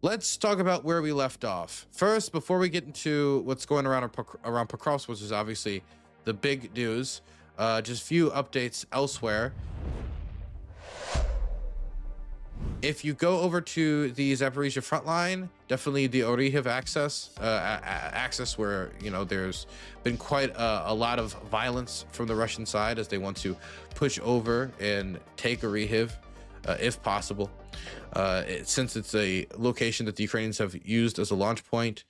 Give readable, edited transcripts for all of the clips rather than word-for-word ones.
Let's talk about where we left off. First, before we get into what's going around Pokrovsk, which is obviously the big news, just few updates elsewhere. If you go over to the Zaporizhia front line, definitely the Orihiv access where, there's been quite a lot of violence from the Russian side as they want to push over and take Orihiv, if possible. Since it's a location that the Ukrainians have used as a launch point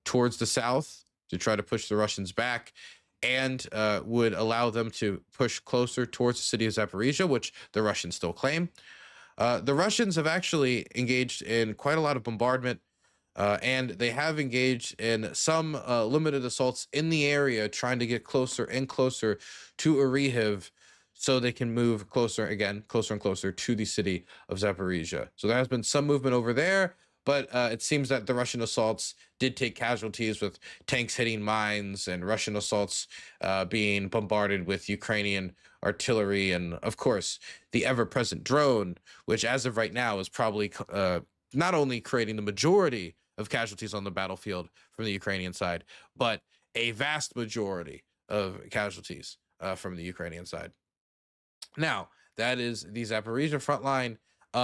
towards the south to try to push the Russians back, and would allow them to push closer towards the city of Zaporizhia, which the Russians still claim. The Russians have actually engaged in quite a lot of bombardment, and they have engaged in some limited assaults in the area, trying to get closer and closer to Orihiv so they can move closer and closer to the city of Zaporizhia. So there has been some movement over there, but it seems that the Russian assaults did take casualties, with tanks hitting mines and Russian assaults being bombarded with Ukrainian artillery, and of course the ever-present drone, which as of right now is probably not only creating the majority of casualties on the battlefield from the Ukrainian side, but a vast majority of casualties from the Ukrainian side. Now, that is the Zaporizhia front line.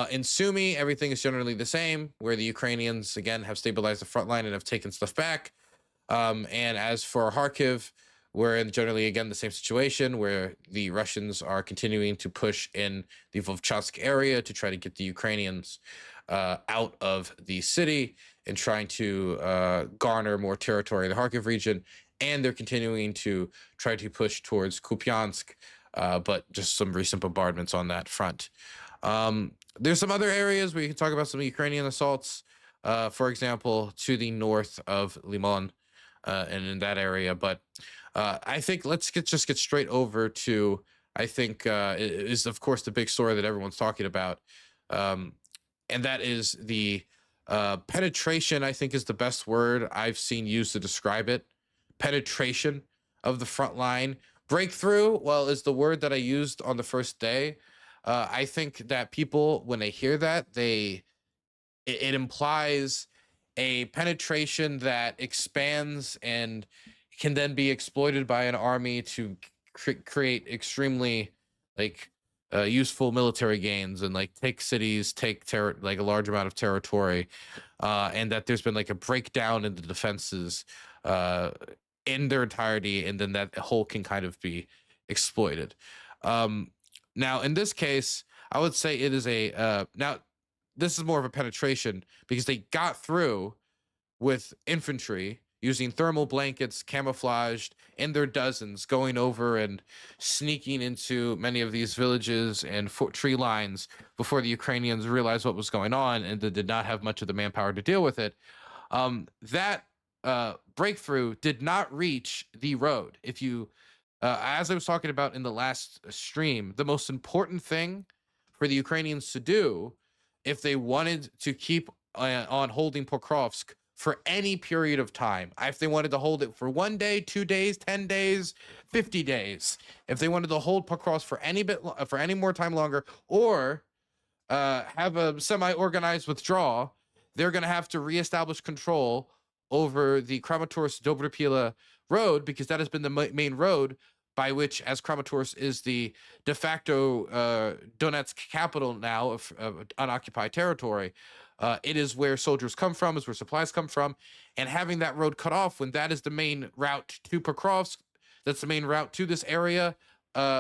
In Sumy, everything is generally the same, where the Ukrainians, again, have stabilized the front line and have taken stuff back. And as for Kharkiv, we're in generally, again, the same situation, where the Russians are continuing to push in the Vovchansk area to try to get the Ukrainians out of the city and trying to garner more territory in the Kharkiv region. And they're continuing to try to push towards Kupiansk, but just some recent bombardments on that front. There's some other areas where you can talk about some Ukrainian assaults, for example, to the north of Limon, and in that area. But I think let's just get straight over to, I think, is of course the big story that everyone's talking about, and that is the penetration. I think is the best word I've seen used to describe it. Penetration of the front line. Breakthrough, well, is the word that I used on the first day. I think that people, when they hear that, it implies a penetration that expands and can then be exploited by an army to create extremely useful military gains and take cities, take a large amount of territory, and that there's been a breakdown in the defenses in their entirety, and then that whole can kind of be exploited. Now, in this case, I would say it is now this is more of a penetration because they got through with infantry using thermal blankets, camouflaged in their dozens, going over and sneaking into many of these villages and tree lines before the Ukrainians realized what was going on, and they did not have much of the manpower to deal with it. That breakthrough did not reach the road. If you as I was talking about in the last stream, the most important thing for the Ukrainians to do, if they wanted to keep on holding Pokrovsk for any period of time, if they wanted to hold it for 1 day, 2 days, 10 days, 50 days, if they wanted to hold Pokrovsk for any more time longer, or have a semi-organized withdrawal, they're going to have to reestablish control over the Kramatorsk-Dobripila road, because that has been the main road by which, as Kramatorsk is the de facto Donetsk capital now of unoccupied territory, it is where soldiers come from, is where supplies come from, and having that road cut off when that is the main route to Pokrovsk, that's the main route to this area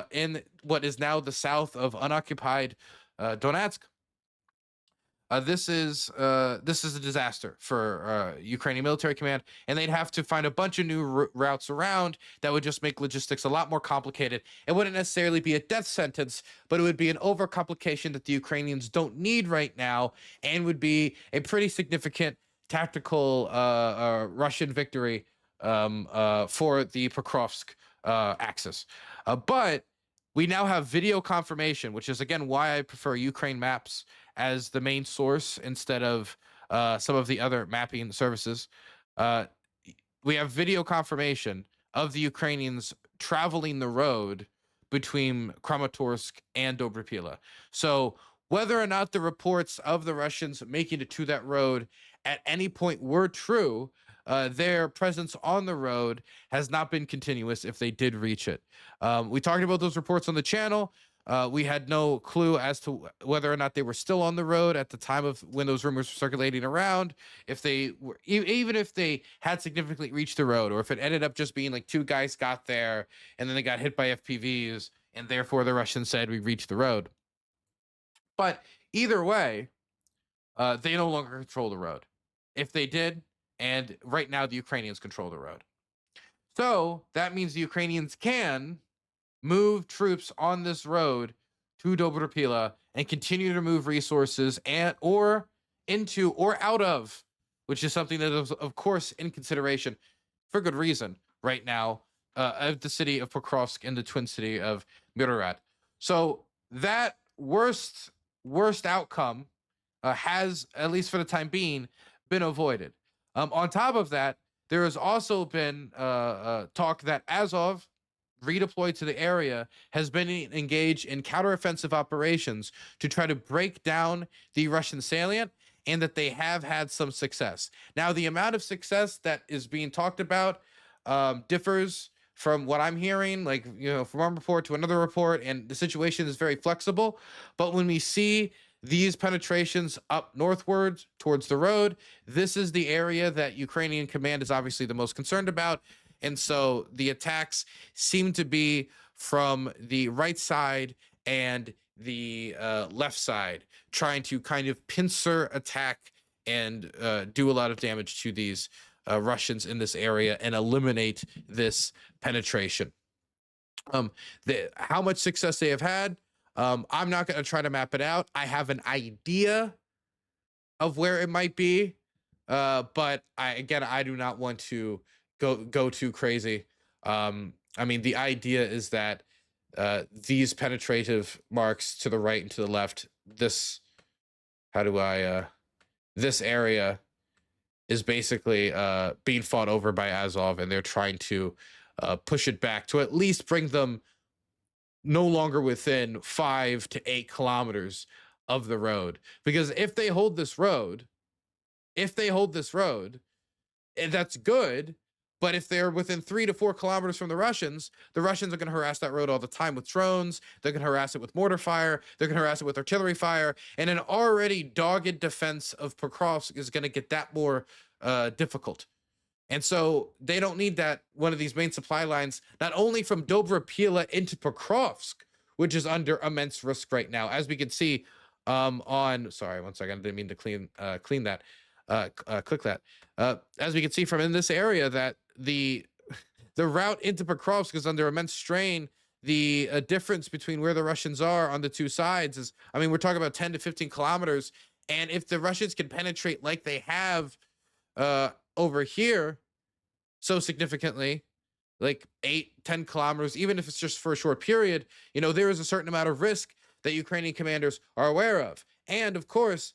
in what is now the south of unoccupied Donetsk. This is a disaster for Ukrainian military command, and they'd have to find a bunch of new routes around that would just make logistics a lot more complicated. It wouldn't necessarily be a death sentence, but it would be an overcomplication that the Ukrainians don't need right now, and would be a pretty significant tactical Russian victory for the Pokrovsk axis. But we now have video confirmation, which is, again, why I prefer Ukraine maps as the main source instead of some of the other mapping services. We have video confirmation of the Ukrainians traveling the road between Kramatorsk and Dobripila. So whether or not the reports of the Russians making it to that road at any point were true, their presence on the road has not been continuous if they did reach it. We talked about those reports on the channel. We had no clue as to whether or not they were still on the road at the time of when those rumors were circulating around. If they were, even if they had significantly reached the road, or if it ended up just being like two guys got there and then they got hit by FPVs, and therefore the Russians said we reached the road. But either way, they no longer control the road. If they did, and right now the Ukrainians control the road. So that means the Ukrainians can move troops on this road to Dobrapila and continue to move resources and or into or out of, which is something that is of course in consideration for good reason right now, of the city of Pokrovsk and the twin city of Mirorat. So that worst outcome has, at least for the time being, been avoided. On top of that, there has also been talk that Azov, redeployed to the area, has been engaged in counteroffensive operations to try to break down the Russian salient, and that they have had some success. Now, the amount of success that is being talked about differs from what I'm hearing, like, from one report to another report, and the situation is very flexible. But when we see these penetrations up northwards towards the road, this is the area that Ukrainian command is obviously the most concerned about. And so the attacks seem to be from the right side and the left side, trying to kind of pincer attack and do a lot of damage to these Russians in this area and eliminate this penetration. How much success they have had, I'm not going to try to map it out. I have an idea of where it might be, but I do not want to go too crazy. I mean, the idea is that these penetrative marks to the right and to the left, this area is basically being fought over by Azov, and they're trying to push it back to at least bring them no longer within 5 to 8 kilometers of the road. Because if they hold this road, that's good. But if they're within 3 to 4 kilometers from the Russians are going to harass that road all the time with drones. They're going to harass it with mortar fire. They're going to harass it with artillery fire. And an already dogged defense of Pokrovsk is going to get that more difficult. And so they don't need that one of these main supply lines, not only from Dobrapila into Pokrovsk, which is under immense risk right now, as we can see sorry, 1 second, I didn't mean to clean that. Click that. As we can see from in this area, that the route into Pokrovsk is under immense strain. The difference between where the Russians are on the two sides is, I mean, we're talking about 10 to 15 kilometers. And if the Russians can penetrate like they have over here so significantly, like 8-10 kilometers, even if it's just for a short period, there is a certain amount of risk that Ukrainian commanders are aware of. And of course,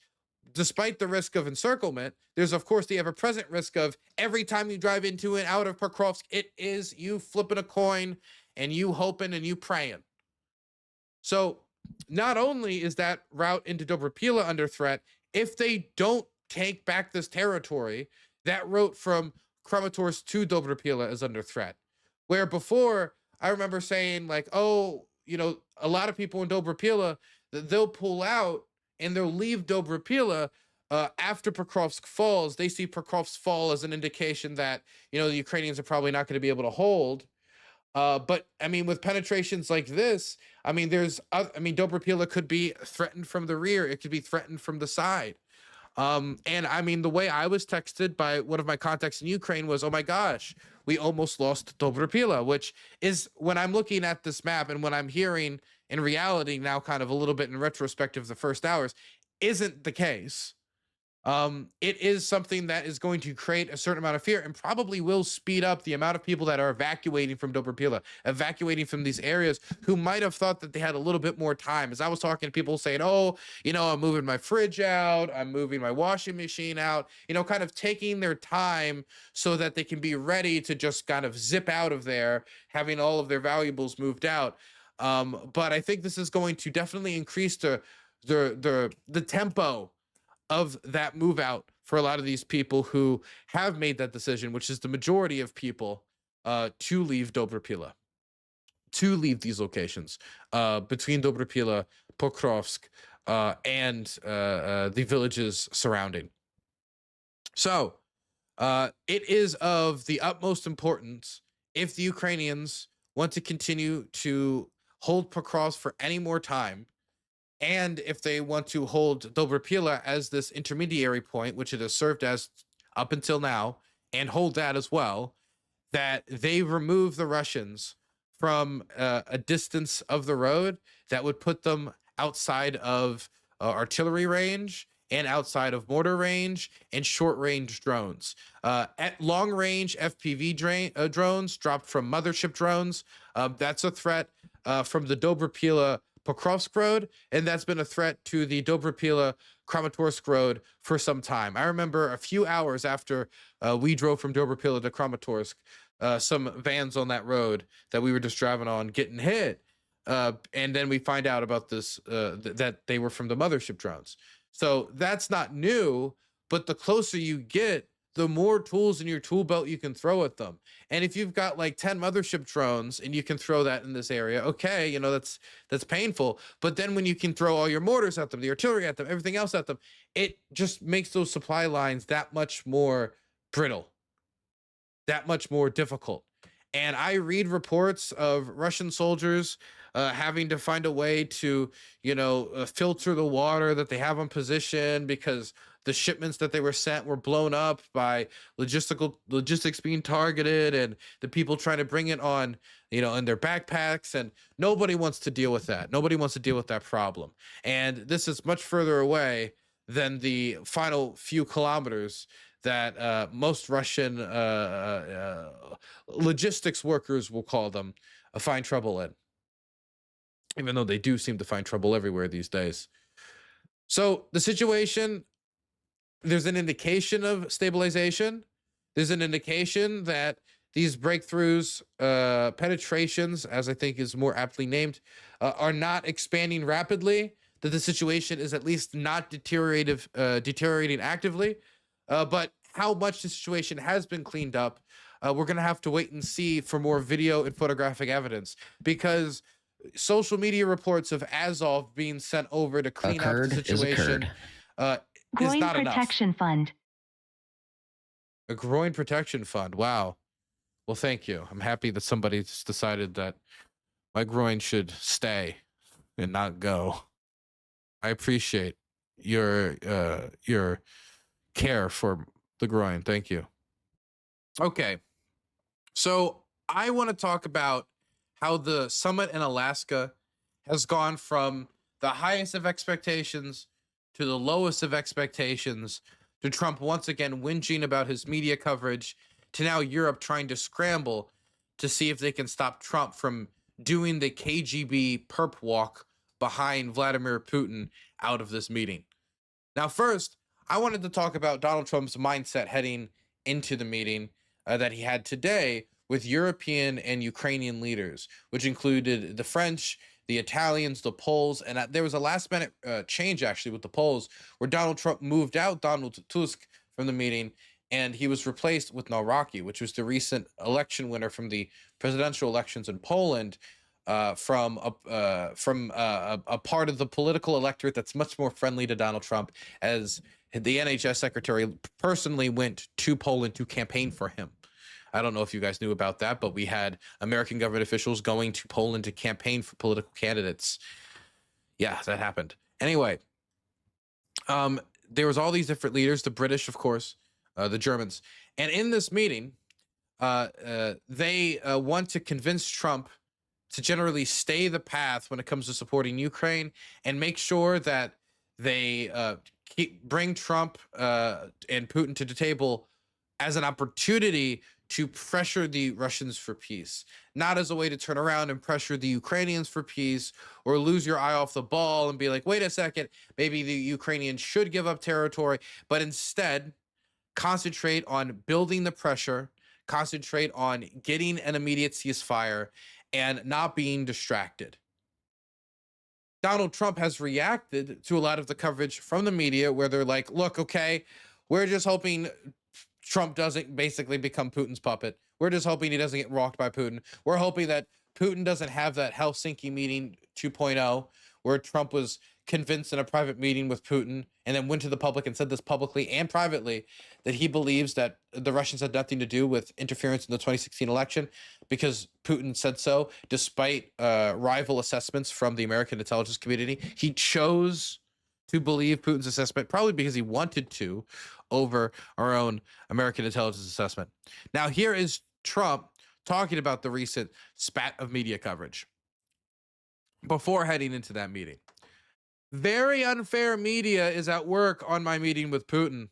despite the risk of encirclement, there's of course the ever-present risk of every time you drive into and out of Pokrovsk, it is you flipping a coin and you hoping and you praying. So not only is that route into Dobrapila under threat, if they don't take back this territory, that route from Kramatorsk to Dobrapila is under threat. Where before, I remember saying like, oh, a lot of people in Dobrapila, they'll pull out and they'll leave Dobrapila after Pokrovsk falls. They see Pokrovsk fall as an indication that, the Ukrainians are probably not going to be able to hold. But I mean, with penetrations like this, I mean, Dobrapila could be threatened from the rear. It could be threatened from the side. And I mean, the way I was texted by one of my contacts in Ukraine was, oh my gosh, we almost lost Dobrapila, which is, when I'm looking at this map and when I'm hearing in reality now, kind of a little bit in retrospective, the first hours, isn't the case. It is something that is going to create a certain amount of fear and probably will speed up the amount of people that are evacuating from Dobrapila, evacuating from these areas, who might have thought that they had a little bit more time. As I was talking to people saying, oh, I'm moving my fridge out, I'm moving my washing machine out, kind of taking their time so that they can be ready to just kind of zip out of there, having all of their valuables moved out. But I think this is going to definitely increase the tempo of that move out for a lot of these people who have made that decision, which is the majority of people, to leave Dobrapila, to leave these locations between Dobrapila, Pokrovsk, and the villages surrounding. So it is of the utmost importance, if the Ukrainians want to continue to hold Pokrovsk for any more time, and if they want to hold Dobrapila as this intermediary point, which it has served as up until now, and hold that as well, that they remove the Russians from a distance of the road that would put them outside of artillery range and outside of mortar range and short range drones. At long range FPV drones dropped from mothership drones, that's a threat from the Dobrapila Pokrovsk road, and that's been a threat to the Dobrapila Kramatorsk road for some time. I remember a few hours after we drove from Dobrapila to Kramatorsk, some vans on that road that we were just driving on getting hit, and then we find out about this that they were from the mothership drones. So that's not new, but the closer you get, the more tools in your tool belt you can throw at them. And if you've got like 10 mothership drones and you can throw that in this area, okay, you know, that's painful. But then when you can throw all your mortars at them, the artillery at them, everything else at them, it just makes those supply lines that much more brittle, that much more difficult. And I read reports of Russian soldiers having to find a way to, filter the water that they have on position because the shipments that they were sent were blown up by logistics being targeted, and the people trying to bring it on, in their backpacks. And nobody wants to deal with that. Nobody wants to deal with that problem. And this is much further away than the final few kilometers that most Russian logistics workers, we'll call them, find trouble in, even though they do seem to find trouble everywhere these days. So the situation, there's an indication of stabilization. There's an indication that these breakthroughs, penetrations, as I think is more aptly named, are not expanding rapidly, that the situation is at least not deteriorating actively. But how much the situation has been cleaned up, we're going to have to wait and see for more video and photographic evidence, because social media reports of Azov being sent over to clean up the situation is not enough. Protection Fund. A groin protection fund. Wow. Well, thank you. I'm happy that somebody's decided that my groin should stay and not go. I appreciate your care for the groin. Thank you. Okay. So I want to talk about how the summit in Alaska has gone from the highest of expectations to the lowest of expectations, to Trump once again whinging about his media coverage, to now Europe trying to scramble to see if they can stop Trump from doing the KGB perp walk behind Vladimir Putin out of this meeting. Now, first, I wanted to talk about Donald Trump's mindset heading into the meeting that he had today with European and Ukrainian leaders, which included the French, the Italians, the Poles, and there was a last-minute change, actually, with the Poles, where Donald Trump moved out Donald Tusk from the meeting, and he was replaced with Nawrocki, which was the recent election winner from the presidential elections in Poland, from a part of the political electorate that's much more friendly to Donald Trump, as the NHS secretary personally went to Poland to campaign for him. I don't know if you guys knew about that, but we had American government officials going to Poland to campaign for political candidates. Yeah, that happened. Anyway, there was all these different leaders, the British, of course, the Germans. And in this meeting, they want to convince Trump to generally stay the path when it comes to supporting Ukraine, and make sure that they bring Trump and Putin to the table as an opportunity to pressure the Russians for peace, not as a way to turn around and pressure the Ukrainians for peace, or lose your eye off the ball and be like, wait a second, maybe the Ukrainians should give up territory, but instead concentrate on building the pressure, concentrate on getting an immediate ceasefire, and not being distracted. Donald Trump has reacted to a lot of the coverage from the media where they're like, look, okay, We're just hoping Trump doesn't basically become Putin's puppet. We're just hoping he doesn't get rocked by Putin. We're hoping that Putin doesn't have that Helsinki meeting 2.0 where Trump was convinced in a private meeting with Putin and then went to the public and said this publicly and privately that he believes that the Russians had nothing to do with interference in the 2016 election because Putin said so, despite rival assessments from the American intelligence community. He chose to believe Putin's assessment, probably because he wanted to, over our own American intelligence assessment. Now, here is Trump talking about the recent spat of media coverage before heading into that meeting. Very unfair media is at work on my meeting with Putin,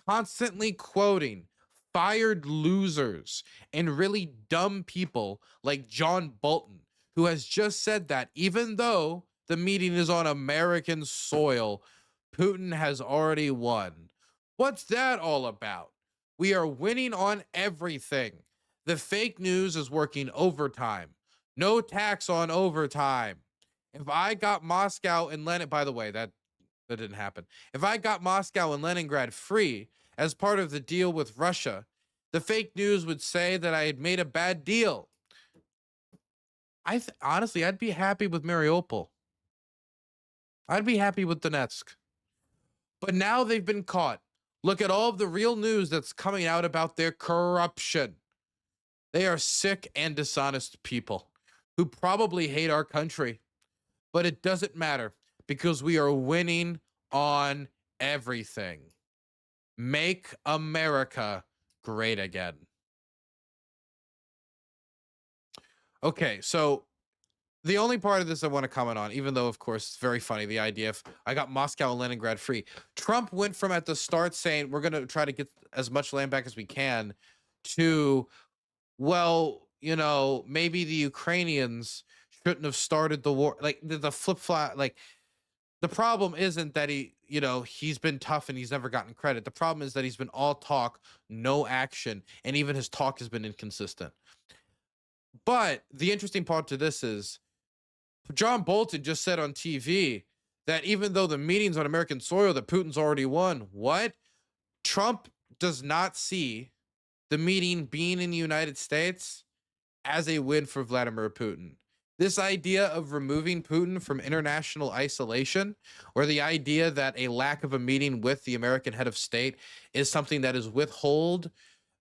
constantly quoting fired losers and really dumb people like John Bolton, who has just said that even though the meeting is on American soil, Putin has already won. What's that all about? We are winning on everything. The fake news is working overtime. No tax on overtime. If I got Moscow and Lenin, by the way, that didn't happen. If I got Moscow and Leningrad free as part of the deal with Russia, the fake news would say that I had made a bad deal. Honestly, I'd be happy with Mariupol. I'd be happy with Donetsk. But now they've been caught. Look at all of the real news that's coming out about their corruption. They are sick and dishonest people who probably hate our country. But it doesn't matter because we are winning on everything. Make America great again. Okay, so the only part of this I want to comment on, even though, of course, it's very funny, the idea of I got Moscow and Leningrad free. Trump went from at the start saying we're going to try to get as much land back as we can to, well, you know, maybe the Ukrainians shouldn't have started the war. Like the flip-flop, like the problem isn't that he's been tough and he's never gotten credit. The problem is that he's been all talk, no action, and even his talk has been inconsistent. But the interesting part to this is John Bolton just said on TV that even though the meeting's on American soil, that Putin's already won. What? Trump does not see the meeting being in the United States as a win for Vladimir Putin. This idea of removing Putin from international isolation, or the idea that a lack of a meeting with the American head of state is something that is withheld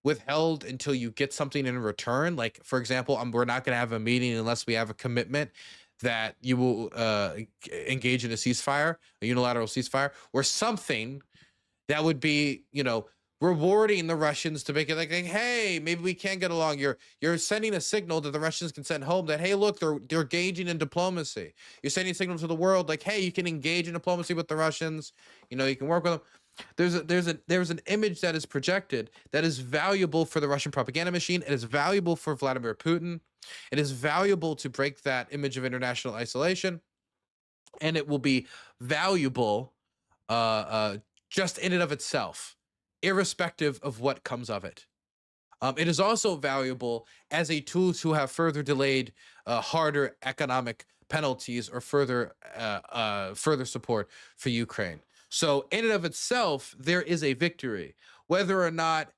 until you get something in return. Like, for example, we're not going to have a meeting unless we have a commitment that you will engage in a ceasefire, a unilateral ceasefire, or something that would be, rewarding the Russians to make it like, hey, maybe we can get along. You're sending a signal that the Russians can send home that, hey, look, they're engaging in diplomacy. You're sending a signal to the world like, hey, you can engage in diplomacy with the Russians. You can work with them. There's an image that is projected that is valuable for the Russian propaganda machine. It is valuable for Vladimir Putin. It is valuable to break that image of international isolation, and it will be valuable just in and of itself, irrespective of what comes of it. It is also valuable as a tool to have further delayed harder economic penalties or further support for Ukraine. So in and of itself, there is a victory. Whether or not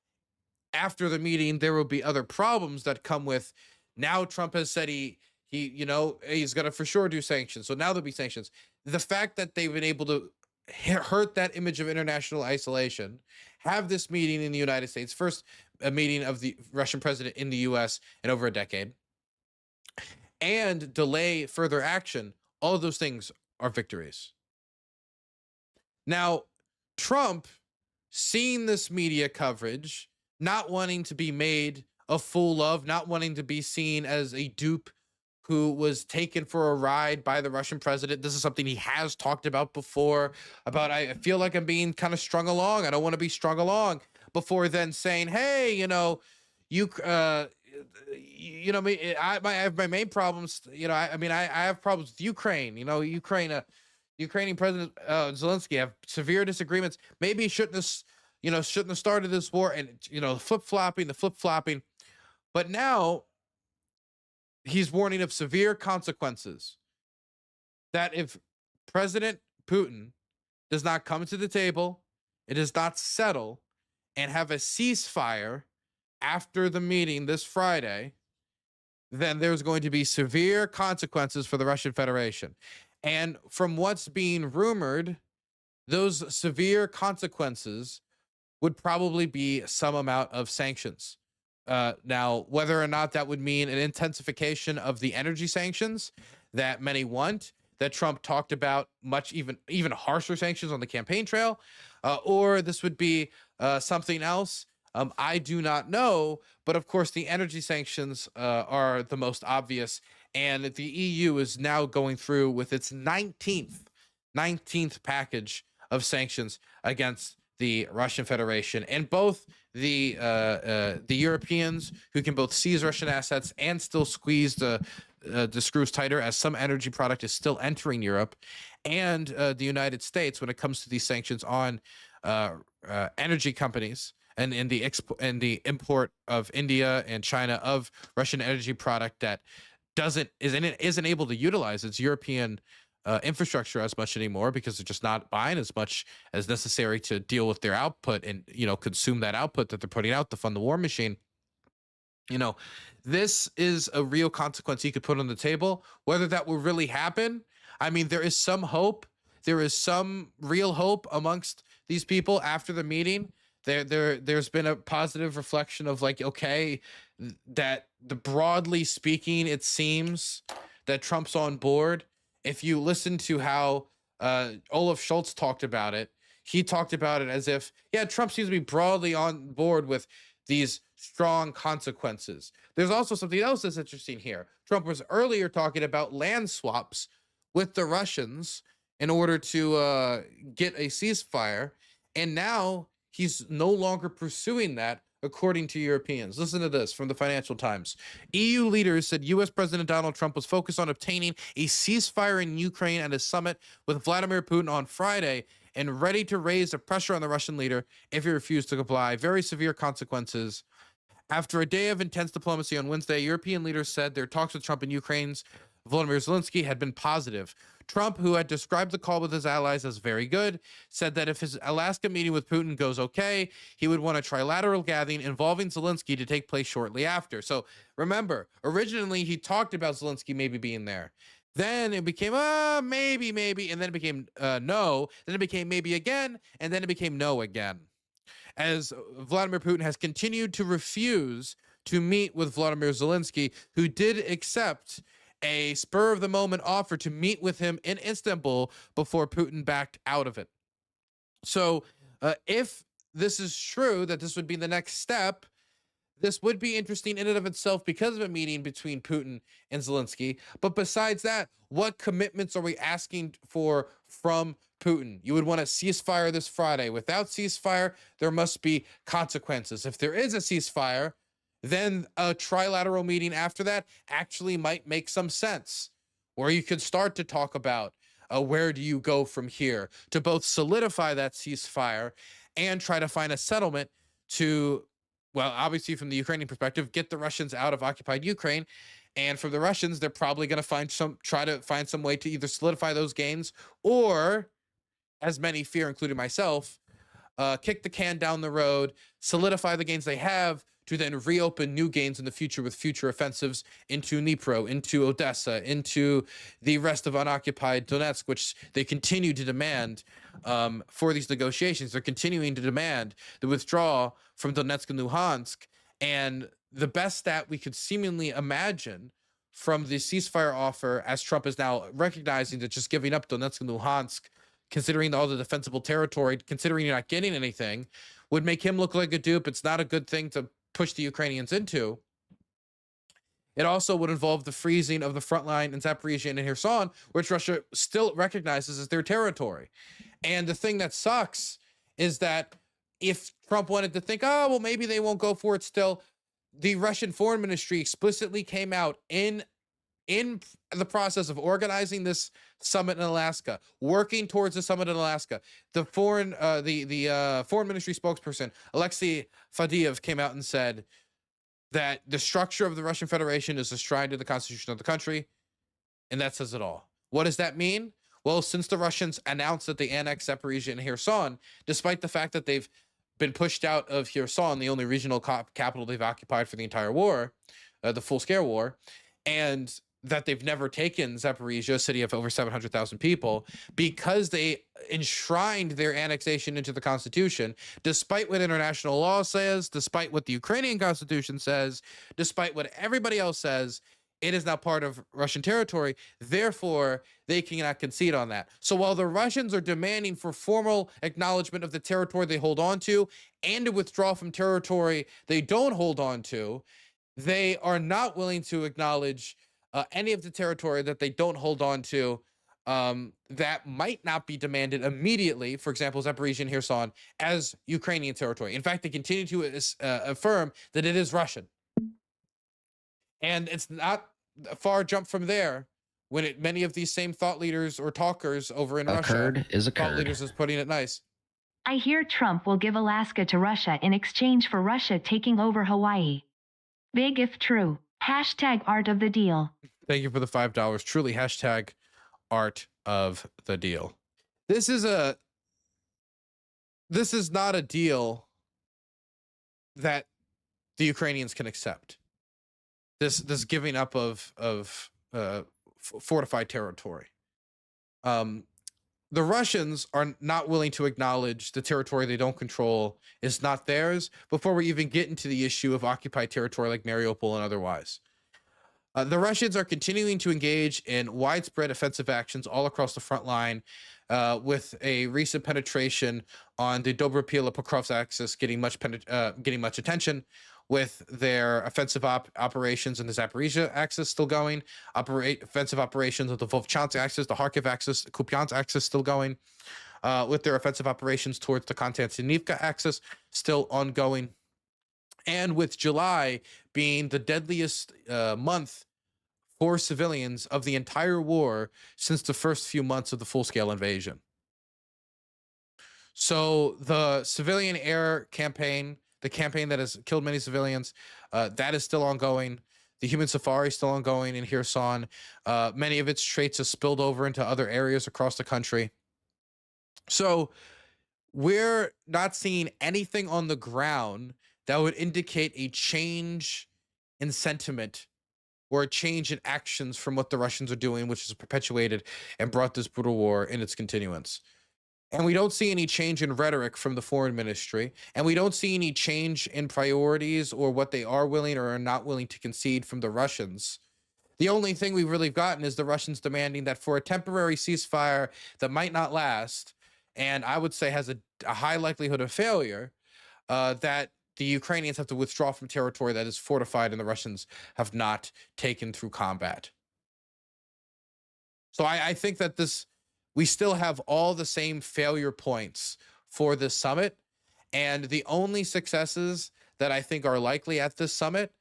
after the meeting there will be other problems that come with, now Trump has said he's going to for sure do sanctions. So now there'll be sanctions. The fact that they've been able to hurt that image of international isolation, have this meeting in the United States, first a meeting of the Russian president in the US in over a decade, and delay further action, all of those things are victories. Now, Trump, seeing this media coverage, not wanting to be made a fool of, not wanting to be seen as a dupe who was taken for a ride by the Russian president. This is something he has talked about before, I feel like I'm being kind of strung along. I don't want to be strung along, before then saying, hey, I have my main problems. I have problems with Ukraine. Ukrainian President Zelensky, have severe disagreements. Maybe he shouldn't have started this war, and the flip-flopping. But now he's warning of severe consequences. That if President Putin does not come to the table, it does not settle, and have a ceasefire after the meeting this Friday, then there's going to be severe consequences for the Russian Federation. And from what's being rumored, those severe consequences would probably be some amount of sanctions. Now, whether or not that would mean an intensification of the energy sanctions that many want, that Trump talked about, much even harsher sanctions on the campaign trail, or this would be something else, I do not know. But of course, the energy sanctions are the most obvious, and the EU is now going through with its 19th package of sanctions against the Russian Federation, and both the Europeans, who can both seize Russian assets and still squeeze the screws tighter as some energy product is still entering Europe, and the United States when it comes to these sanctions on energy companies and in the import of India and China of Russian energy product that isn't able to utilize its European infrastructure as much anymore, because they're just not buying as much as necessary to deal with their output and consume that output that they're putting out to fund the war machine. This is a real consequence he could put on the table. Whether that will really happen, I mean, there is some hope. There is some real hope amongst these people after the meeting. There's been a positive reflection of like, okay, that broadly speaking, it seems that Trump's on board. If you listen to how Olaf Scholz talked about it, he talked about it as if, yeah, Trump seems to be broadly on board with these strong consequences. There's also something else that's interesting here. Trump was earlier talking about land swaps with the Russians in order to get a ceasefire, and now he's no longer pursuing that, according to Europeans. Listen to this from the Financial Times. EU leaders said U.S. President Donald Trump was focused on obtaining a ceasefire in Ukraine at a summit with Vladimir Putin on Friday, and ready to raise the pressure on the Russian leader if he refused to comply. Very severe consequences. After a day of intense diplomacy on Wednesday, European leaders said their talks with Trump and Ukraine's Volodymyr Zelensky had been positive. Trump, who had described the call with his allies as very good, said that if his Alaska meeting with Putin goes okay, he would want a trilateral gathering involving Zelensky to take place shortly after. So remember, originally he talked about Zelensky maybe being there. Then it became, maybe, and then it became no, then it became maybe again, and then it became no again. As Vladimir Putin has continued to refuse to meet with Volodymyr Zelensky, who did accept a spur-of-the-moment offer to meet with him in Istanbul before Putin backed out of it. So if this is true, that this would be the next step, this would be interesting in and of itself because of a meeting between Putin and Zelensky. But besides that, what commitments are we asking for from Putin? You would want a ceasefire this Friday. Without ceasefire, there must be consequences. If there is a ceasefire, then a trilateral meeting after that actually might make some sense, where you could start to talk about where do you go from here to both solidify that ceasefire and try to find a settlement to, well, obviously from the Ukrainian perspective, get the Russians out of occupied Ukraine. And for the Russians, they're probably going to try to find some way to either solidify those gains or, as many fear, including myself, kick the can down the road, solidify the gains they have, to then reopen new gains in the future with future offensives into Dnipro, into Odessa, into the rest of unoccupied Donetsk, which they continue to demand for these negotiations. They're continuing to demand the withdrawal from Donetsk and Luhansk. And the best stat we could seemingly imagine from the ceasefire offer, as Trump is now recognizing that just giving up Donetsk and Luhansk, considering all the defensible territory, considering you're not getting anything, would make him look like a dupe. It's not a good thing to push the Ukrainians into. It also would involve the freezing of the front line in Zaporizhia and Kherson, which Russia still recognizes as their territory. And the thing that sucks is that if Trump wanted to think, oh, well, maybe they won't go for it still, the Russian Foreign Ministry explicitly came out in the process of organizing this summit in Alaska, working towards the summit in Alaska. The foreign ministry spokesperson, Alexei Fadiev, came out and said that the structure of the Russian Federation is enshrined in the constitution of the country, and that says it all. What does that mean? Well, since the Russians announced that they annexed Zaporizhia and Kherson, despite the fact that they've been pushed out of Kherson, the only regional capital they've occupied for the entire war, the full-scale war, and that they've never taken Zaporizhia, a city of over 700,000 people, because they enshrined their annexation into the constitution, despite what international law says, despite what the Ukrainian constitution says, despite what everybody else says. It is now part of Russian territory. Therefore, they cannot concede on that. So while the Russians are demanding for formal acknowledgement of the territory they hold on to and to withdraw from territory they don't hold on to, they are not willing to acknowledge any of the territory that they don't hold on to, that might not be demanded immediately, for example, Zaporizhia and Kherson, as Ukrainian territory. In fact, they continue to affirm that it is Russian. And it's not a far jump from there when many of these same thought leaders or talkers over in Russia, thought leaders is putting it nice. I hear Trump will give Alaska to Russia in exchange for Russia taking over Hawaii. Big if true. Hashtag art of the deal. Thank you for the $5. Truly, hashtag art of the deal. This is not a deal that the Ukrainians can accept. This giving up of fortified territory. The Russians are not willing to acknowledge the territory they don't control is not theirs before we even get into the issue of occupied territory like Mariupol and otherwise. The Russians are continuing to engage in widespread offensive actions all across the front line, with a recent penetration on the Dobropila-Pokrovsk axis getting much attention, with their offensive operations in the Zaporizhia axis still going, offensive operations of the Volchansk axis, the Kharkiv axis, the Kupiansk axis still going, with their offensive operations towards the Konstantinivka axis still ongoing, and with July being the deadliest month for civilians of the entire war since the first few months of the full-scale invasion. So the civilian air campaign, the campaign that has killed many civilians, that is still ongoing. The human safari is still ongoing in Kherson. Many of its traits have spilled over into other areas across the country. So we're not seeing anything on the ground that would indicate a change in sentiment or a change in actions from what the Russians are doing, which has perpetuated and brought this brutal war in its continuance. And we don't see any change in rhetoric from the foreign ministry. And we don't see any change in priorities or what they are willing or are not willing to concede from the Russians. The only thing we've really gotten is the Russians demanding that for a temporary ceasefire that might not last, and I would say has a high likelihood of failure, that the Ukrainians have to withdraw from territory that is fortified and the Russians have not taken through combat. So I think that we still have all the same failure points for this summit. And the only successes that I think are likely at this summit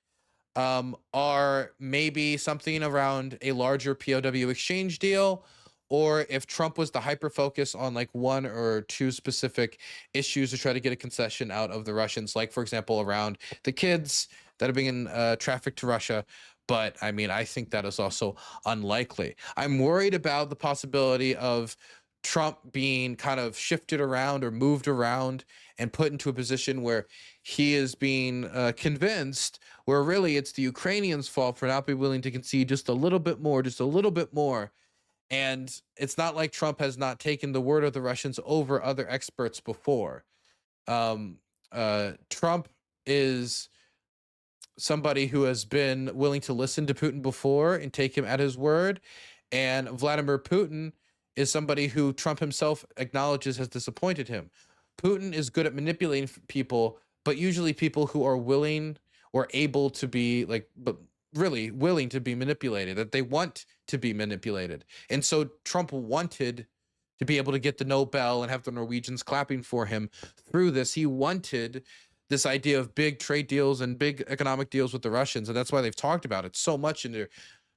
are maybe something around a larger POW exchange deal, or if Trump was to hyper focus on like one or two specific issues to try to get a concession out of the Russians, like, for example, around the kids that are being trafficked to Russia. But I mean, I think that is also unlikely. I'm worried about the possibility of Trump being kind of shifted around or moved around and put into a position where he is being convinced, where really it's the Ukrainians' fault for not being willing to concede just a little bit more, just a little bit more. And it's not like Trump has not taken the word of the Russians over other experts before. Trump is somebody who has been willing to listen to Putin before and take him at his word. And Vladimir Putin is somebody who Trump himself acknowledges has disappointed him. Putin is good at manipulating people, but usually people who are willing or able to be but really willing to be manipulated, that they want to be manipulated. And so Trump wanted to be able to get the Nobel and have the Norwegians clapping for him through this. He wanted this idea of big trade deals and big economic deals with the Russians. And that's why they've talked about it so much in their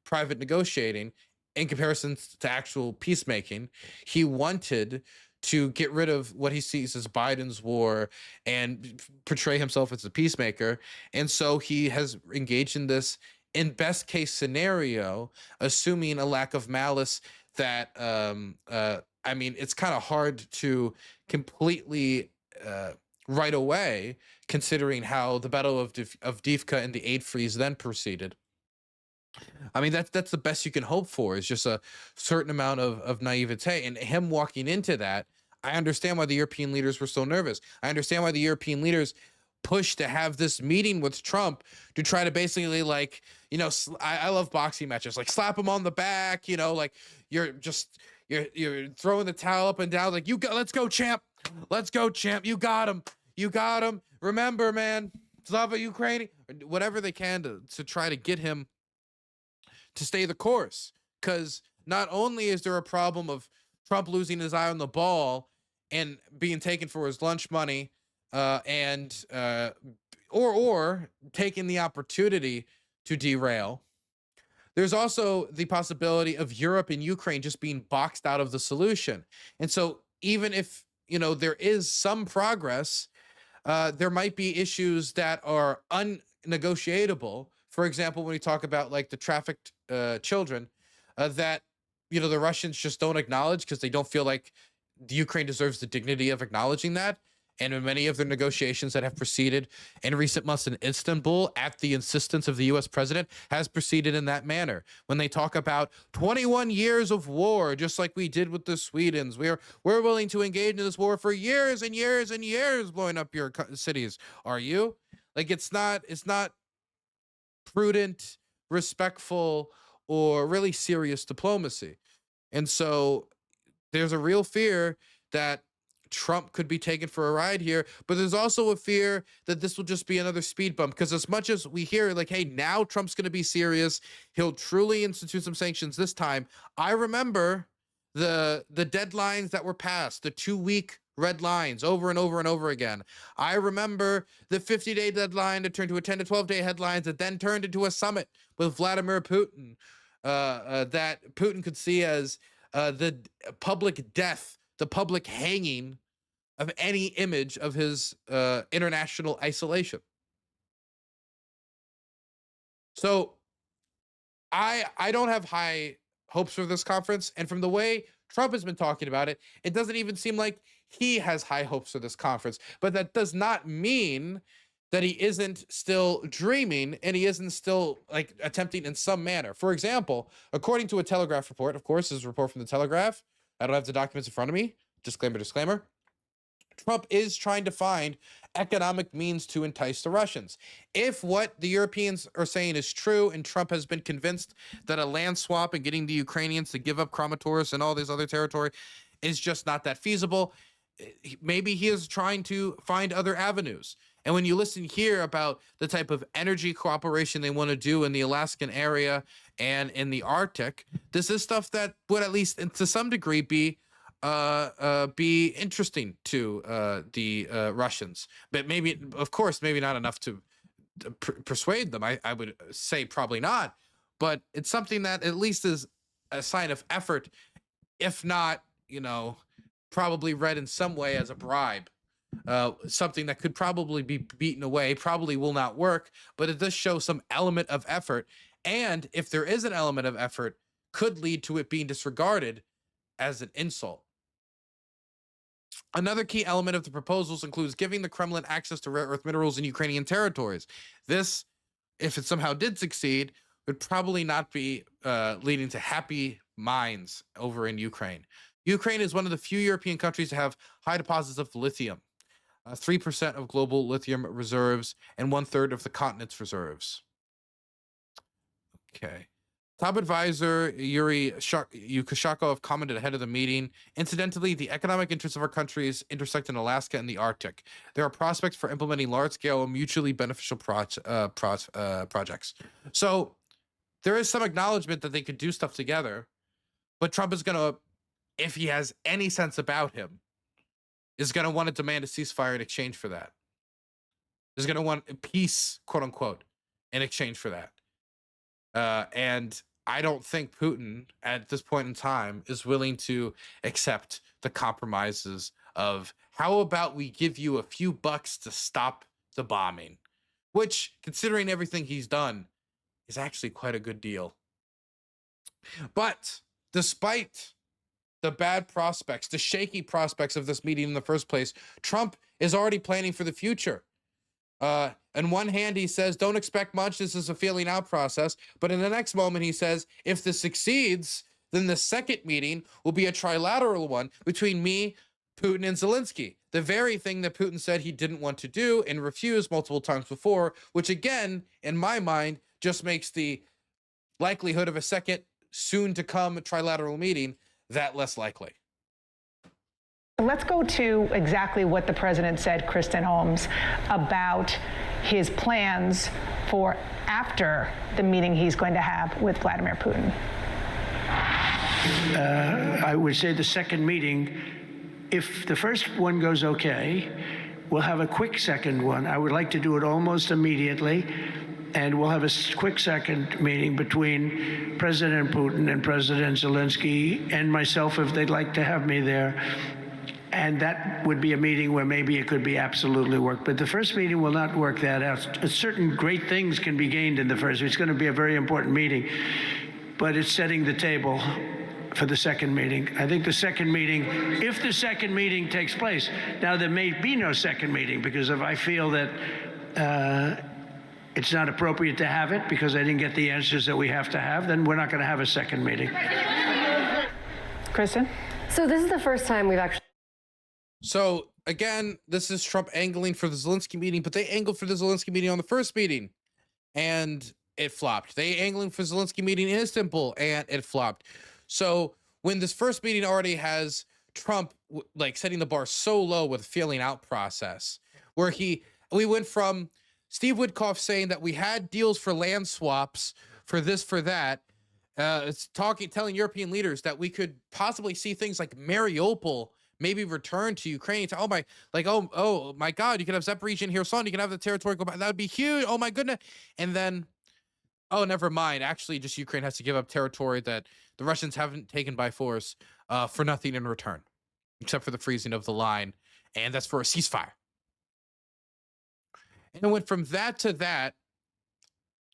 private negotiating in comparison to actual peacemaking. He wanted to get rid of what he sees as Biden's war and portray himself as a peacemaker. And so he has engaged in this in best case scenario, assuming a lack of malice that, I mean, it's kind of hard to completely right away, considering how the Battle of Divka and the aid freeze then proceeded. I mean, that's the best you can hope for, is just a certain amount of naivete. And him walking into that, I understand why the European leaders were so nervous. I understand why the European leaders pushed to have this meeting with Trump to try to basically, like, you know, I love boxing matches, like slap him on the back, you know, like you're throwing the towel up and down, like, let's go, champ. Let's go, champ. You got him. You got him. Remember, man, Slava Ukraine, whatever they can to try to get him to stay the course. Because not only is there a problem of Trump losing his eye on the ball and being taken for his lunch money, or taking the opportunity to derail, there's also the possibility of Europe and Ukraine just being boxed out of the solution. And so even if, you know, there is some progress, there might be issues that are unnegotiable. For example, when we talk about like the trafficked children, that, you know, the Russians just don't acknowledge because they don't feel like the Ukraine deserves the dignity of acknowledging that. And in many of the negotiations that have proceeded in recent months in Istanbul, at the insistence of the US president, has proceeded in that manner. When they talk about 21 years of war, just like we did with the Swedes, we're willing to engage in this war for years and years and years, blowing up your cities. Are you? Like, it's not prudent, respectful, or really serious diplomacy. And so there's a real fear that Trump could be taken for a ride here, but there's also a fear that this will just be another speed bump, because as much as we hear like, hey, now Trump's going to be serious, he'll truly institute some sanctions this time. I remember the deadlines that were passed, the 2-week red lines over and over and over again. I remember the 50-day deadline to turn to a 10 to 12-day headlines that then turned into a summit with Vladimir Putin, that Putin could see as the public death, the public hanging of any image of his international isolation. So I don't have high hopes for this conference. And from the way Trump has been talking about it, it doesn't even seem like he has high hopes for this conference. But that does not mean that he isn't still dreaming and he isn't still like attempting in some manner. For example, according to a Telegraph report, of course, this is a report from the Telegraph. I don't have the documents in front of me. Disclaimer. Trump is trying to find economic means to entice the Russians. If what the Europeans are saying is true, and Trump has been convinced that a land swap and getting the Ukrainians to give up Kramatorsk and all this other territory is just not that feasible, maybe he is trying to find other avenues. And when you listen here about the type of energy cooperation they want to do in the Alaskan area and in the Arctic, this is stuff that would, at least to some degree, be interesting to the Russians. But maybe, of course, maybe not enough to persuade them. I would say probably not. But it's something that at least is a sign of effort, if not, you know, probably read in some way as a bribe. Something that could probably be beaten away, probably will not work, but it does show some element of effort. And if there is an element of effort, could lead to it being disregarded as an insult. Another key element of the proposals includes giving the Kremlin access to rare earth minerals in Ukrainian territories. This, if it somehow did succeed, would probably not be leading to happy minds over in Ukraine. Ukraine is one of the few European countries to have high deposits of lithium, 3% of global lithium reserves and 1/3 of the continent's reserves. Okay. Top advisor Yuri Yukoshakov commented ahead of the meeting. Incidentally, the economic interests of our countries intersect in Alaska and the Arctic. There are prospects for implementing large-scale, mutually beneficial projects. So there is some acknowledgement that they could do stuff together, but Trump is going to, if he has any sense about him, is going to want to demand a ceasefire in exchange for that. Is going to want peace, quote unquote, in exchange for that. And I don't think Putin at this point in time is willing to accept the compromises of, how about we give you a few bucks to stop the bombing, which, considering everything he's done, is actually quite a good deal. But despite the bad prospects, the shaky prospects of this meeting in the first place, Trump is already planning for the future. On one hand, he says, don't expect much. This is a feeling out process. But in the next moment, he says, if this succeeds, then the second meeting will be a trilateral one between me, Putin, and Zelensky. The very thing that Putin said he didn't want to do and refused multiple times before, which again, in my mind, just makes the likelihood of a second soon to come trilateral meeting that less likely. Let's go to exactly what the president said, Kristen Holmes, about his plans for after the meeting he's going to have with Vladimir Putin. I would say the second meeting, if the first one goes okay, we'll have a quick second one. I would like to do it almost immediately, and we'll have a quick second meeting between President Putin and President Zelensky and myself if they'd like to have me there. And that would be a meeting where maybe it could be absolutely work. But the first meeting will not work that out. Certain great things can be gained in the first. It's going to be a very important meeting. But it's setting the table for the second meeting. I think the second meeting, if the second meeting takes place, now there may be no second meeting because if I feel that it's not appropriate to have it because I didn't get the answers that we have to have, then we're not going to have a second meeting. Kristen? So this is the first time we've actually... So again, this is Trump angling for the Zelensky meeting, but they angled for the Zelensky meeting on the first meeting and it flopped. They angling for Zelensky meeting in Istanbul and it flopped. So when this first meeting already has Trump like setting the bar so low with a feeling out process, where we went from Steve Witkoff saying that we had deals for land swaps for this, for that, telling European leaders that we could possibly see things like Mariupol maybe return to Ukraine. Oh my God, you can have Zaporizhzhia and Kherson, you can have the territory go back. That would be huge. Oh my goodness. And then, oh, never mind. Actually, just Ukraine has to give up territory that the Russians haven't taken by force for nothing in return, except for the freezing of the line. And that's for a ceasefire. And it went from that to that.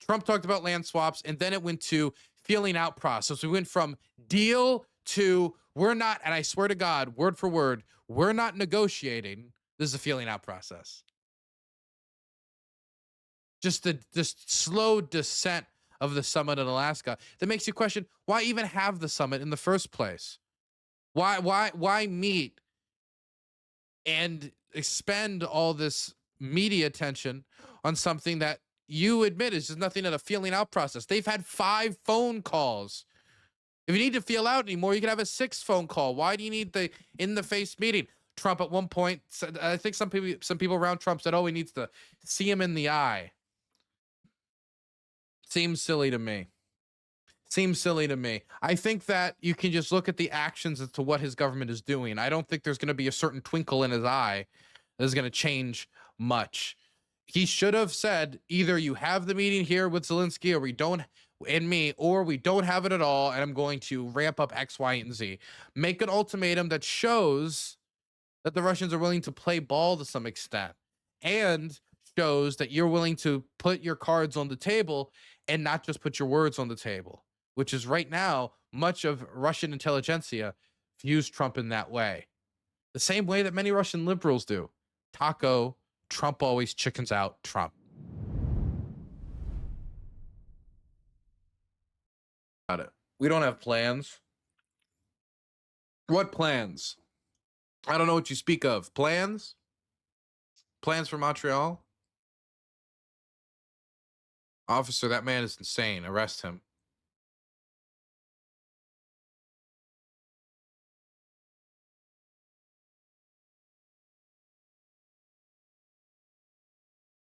Trump talked about land swaps, and then it went to feeling out process. We went from deal to we're not, and I swear to God, word for word, we're not negotiating. This is a feeling out process. Just the slow descent of the summit in Alaska that makes you question, why even have the summit in the first place? Why meet and expend all this media attention on something that you admit is just nothing but a feeling out process? They've had 5 phone calls. If you need to feel out anymore, you can have a 6th phone call. Why do you need the in-the-face meeting? Trump at one point said, I think some people around Trump said, oh, he needs to see him in the eye. Seems silly to me. I think that you can just look at the actions as to what his government is doing. I don't think there's going to be a certain twinkle in his eye that is going to change much. He should have said, either you have the meeting here with Zelensky or we don't, and me, or we don't have it at all, and I'm going to ramp up X, Y, and Z. Make an ultimatum that shows that the Russians are willing to play ball to some extent, and shows that you're willing to put your cards on the table and not just put your words on the table, which is right now, much of Russian intelligentsia views Trump in that way. The same way that many Russian liberals do. Taco, Trump always chickens out Trump. Got it. We don't have plans. What plans? I don't know what you speak of. Plans? Plans for Montreal? Officer, that man is insane. Arrest him.